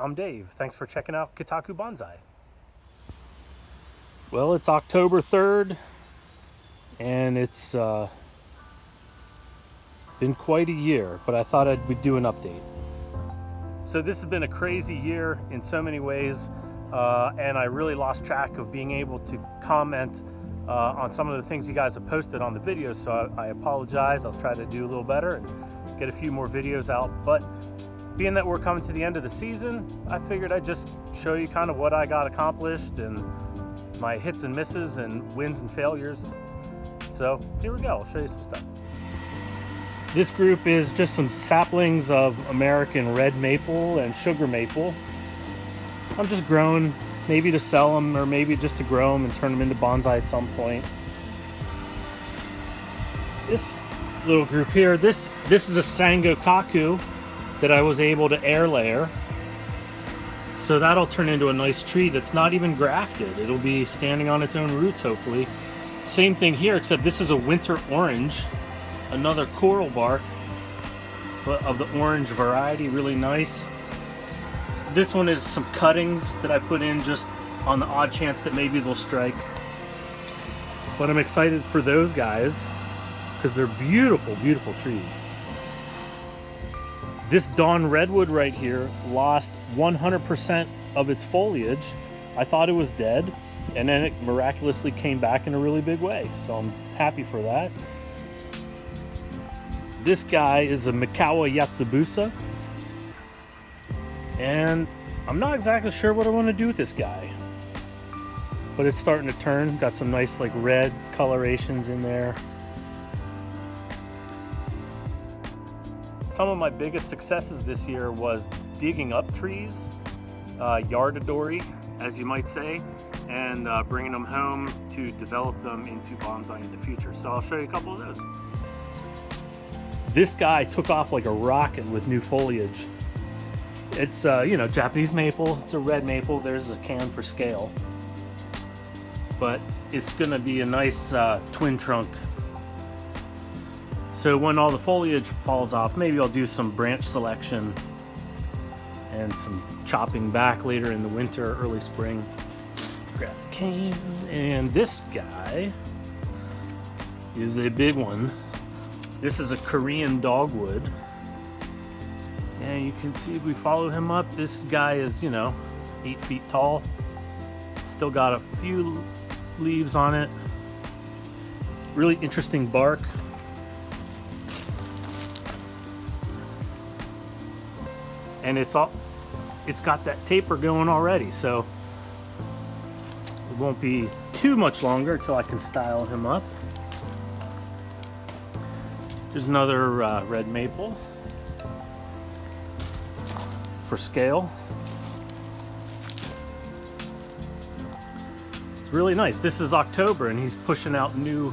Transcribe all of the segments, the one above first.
I'm Dave. Thanks for checking out Kotaku Bonsai. Well, it's October 3rd, and it's been quite a year, but I thought we'd do an update. So this has been a crazy year in so many ways, and I really lost track of being able to comment on some of the things you guys have posted on the videos, so I apologize. I'll try to do a little better and get a few more videos out, but being that we're coming to the end of the season, I figured I'd just show you kind of what I got accomplished and my hits and misses and wins and failures. So here we go, I'll show you some stuff. This group is just some saplings of American red maple and sugar maple. I'm just growing, maybe to sell them or maybe just to grow them and turn them into bonsai at some point. This little group here, this is a Sangokaku that I was able to air layer. So that'll turn into a nice tree that's not even grafted. It'll be standing on its own roots, hopefully. Same thing here, except this is a winter orange. Another coral bark, but of the orange variety, really nice. This one is some cuttings that I put in just on the odd chance that maybe they'll strike. But I'm excited for those guys because they're beautiful, beautiful trees. This dawn redwood right here lost 100% of its foliage. I thought it was dead, and then it miraculously came back in a really big way. So I'm happy for that. This guy is a Mikawa Yatsubusa, and I'm not exactly sure what I want to do with this guy, but it's starting to turn. Got some nice like red colorations in there. Some of my biggest successes this year was digging up trees, Yardadori, as you might say, and bringing them home to develop them into bonsai in the future. So I'll show you a couple of those. This guy took off like a rocket with new foliage. It's you know, Japanese maple. It's a red maple. There's a can for scale, but it's gonna be a nice twin trunk. So when all the foliage falls off, maybe I'll do some branch selection and some chopping back later in the winter, early spring. Grab the cane. And this guy is a big one. This is a Korean dogwood. And you can see if we follow him up, this guy is, you know, 8 feet tall. Still got a few leaves on it. Really interesting bark. And it's got that taper going already, so it won't be too much longer until I can style him up. There's another red maple for scale. It's really nice. This is October and he's pushing out new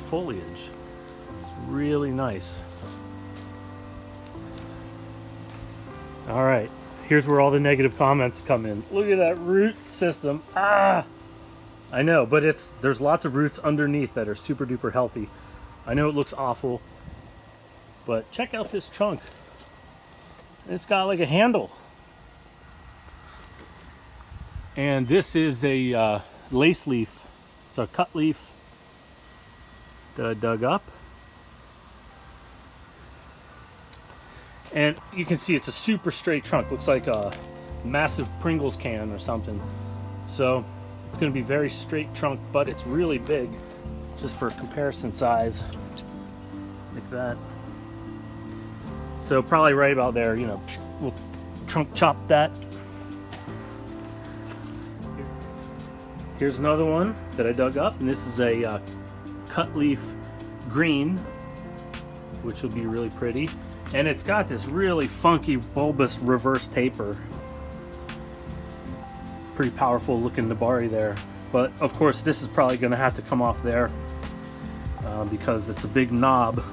foliage. It's really nice. All right, here's where all the negative comments come in. Look at that root system. Ah, I know, but there's lots of roots underneath that are super duper healthy. I know it looks awful, but check out this trunk. It's got like a handle. And this is a lace leaf. It's a cut leaf that I dug up. And you can see it's a super straight trunk. Looks like a massive Pringles can or something. So it's going to be very straight trunk, but it's really big, just for comparison size, like that. So probably right about there, you know, we'll trunk chop that. Here's another one that I dug up, and this is a cut leaf green, which will be really pretty. And it's got this really funky bulbous reverse taper. Pretty powerful looking nabari there. But of course this is probably going to have to come off there because it's a big knob.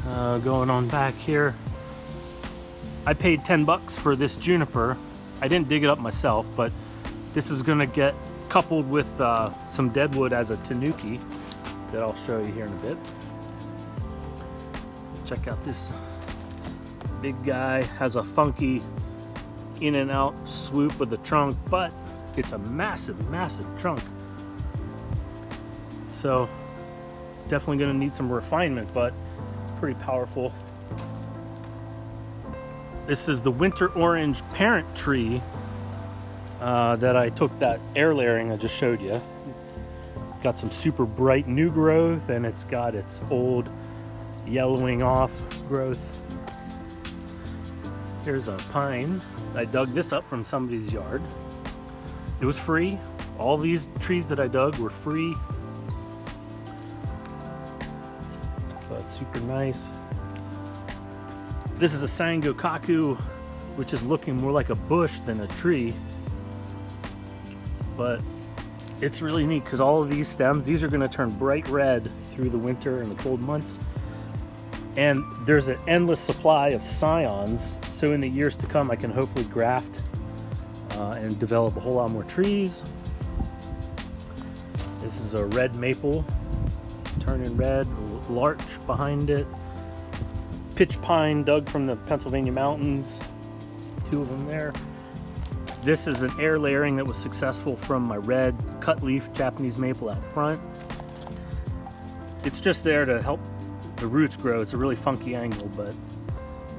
Going on back here. I paid 10 bucks for this juniper. I didn't dig it up myself, but this is going to get coupled with some deadwood as a tanuki that I'll show you here in a bit. Check out this big guy. Has a funky in and out swoop of the trunk, but it's a massive, massive trunk. So definitely gonna need some refinement, but it's pretty powerful. This is the winter orange parent tree that I took that air layering I just showed you. It's got some super bright new growth, and it's got its old yellowing off growth. Here's a pine. I dug this up from somebody's yard. It was free. All these trees that I dug were free. So it's super nice. This is a Sangokaku, which is looking more like a bush than a tree. But it's really neat because all of these stems, these are going to turn bright red through the winter and the cold months. And there's an endless supply of scions, so in the years to come I can hopefully graft and develop a whole lot more trees. This is a red maple, turning red, larch behind it. Pitch pine dug from the Pennsylvania mountains, 2 of them there. This is an air layering that was successful from my red cut leaf Japanese maple out front. It's just there to help the roots grow. It's a really funky angle, but it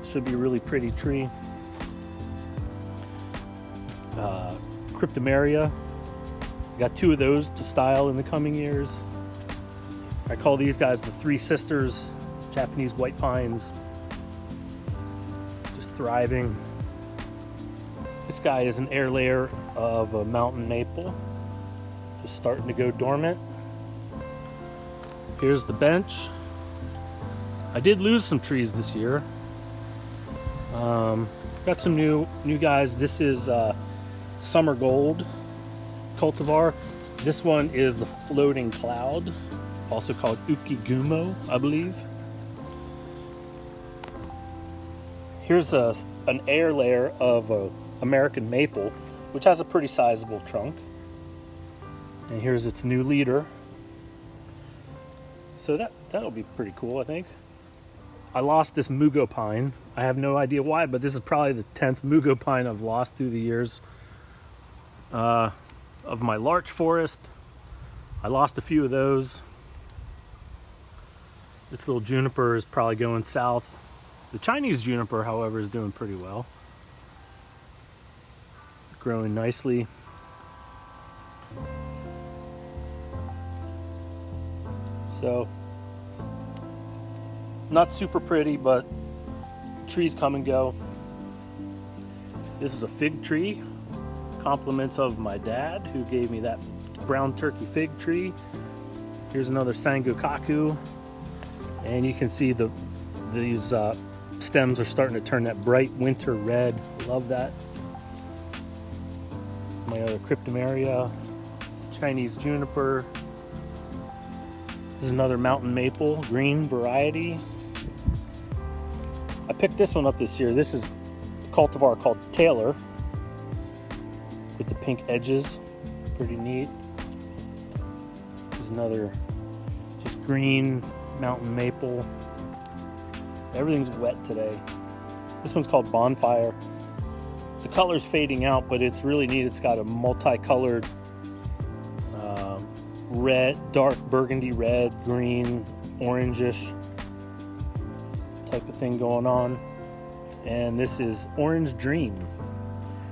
should be a really pretty tree. Cryptomeria. Got 2 of those to style in the coming years. I call these guys the 3 sisters, Japanese white pines. Just thriving. This guy is an air layer of a mountain maple. Just starting to go dormant. Here's the bench. I did lose some trees this year. Got some new guys. This is Summer Gold cultivar. This one is the Floating Cloud, also called Ukigumo, I believe. Here's an air layer of American maple, which has a pretty sizable trunk. And here's its new leader. So that'll be pretty cool, I think. I lost this mugo pine. I have no idea why, but this is probably the 10th mugo pine I've lost through the years of my larch forest. I lost a few of those. This little juniper is probably going south. The Chinese juniper, however, is doing pretty well. Growing nicely. So, not super pretty, but trees come and go. This is a fig tree, compliments of my dad, who gave me that brown turkey fig tree. Here's another Sangokaku, and you can see these stems are starting to turn that bright winter red. Love that. My other Cryptomeria, Chinese juniper. This is another mountain maple, green variety. I picked this one up this year. This is a cultivar called Taylor with the pink edges. Pretty neat. There's another just green mountain maple. Everything's wet today. This one's called Bonfire. The color's fading out, but it's really neat. It's got a multicolored red, dark burgundy red, green, orangish type of thing going on. And this is Orange Dream,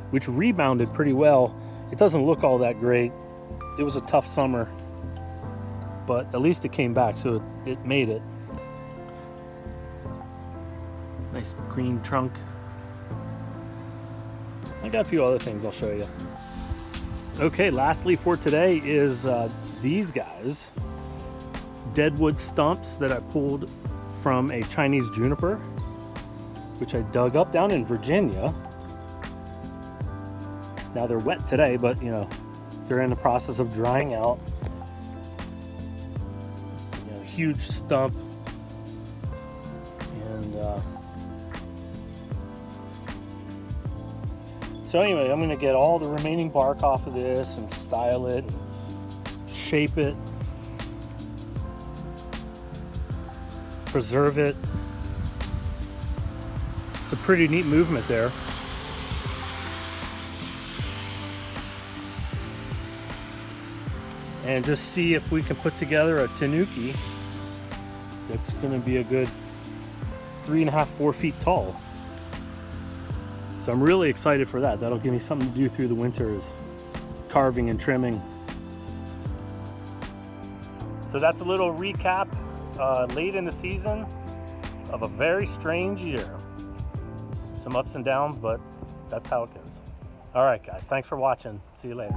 which rebounded pretty well. It doesn't look all that great. It was a tough summer, but at least it came back, so it made it. Nice green trunk. I got a few other things I'll show you. Okay, lastly for today is these guys. Deadwood stumps that I pulled from a Chinese juniper, which I dug up down in Virginia. Now they're wet today, but you know, they're in the process of drying out. You know, huge stump. And so anyway, I'm gonna get all the remaining bark off of this and style it, and shape it, preserve it. It's a pretty neat movement there. and just see if we can put together a tanuki that's going to be a good 3.5, 4 feet tall. So I'm really excited for that. That'll give me something to do through the winter, is carving and trimming. So that's a little recap late in the season of a very strange year. Some ups and downs, but that's how it goes. All right, guys, thanks for watching. See you later.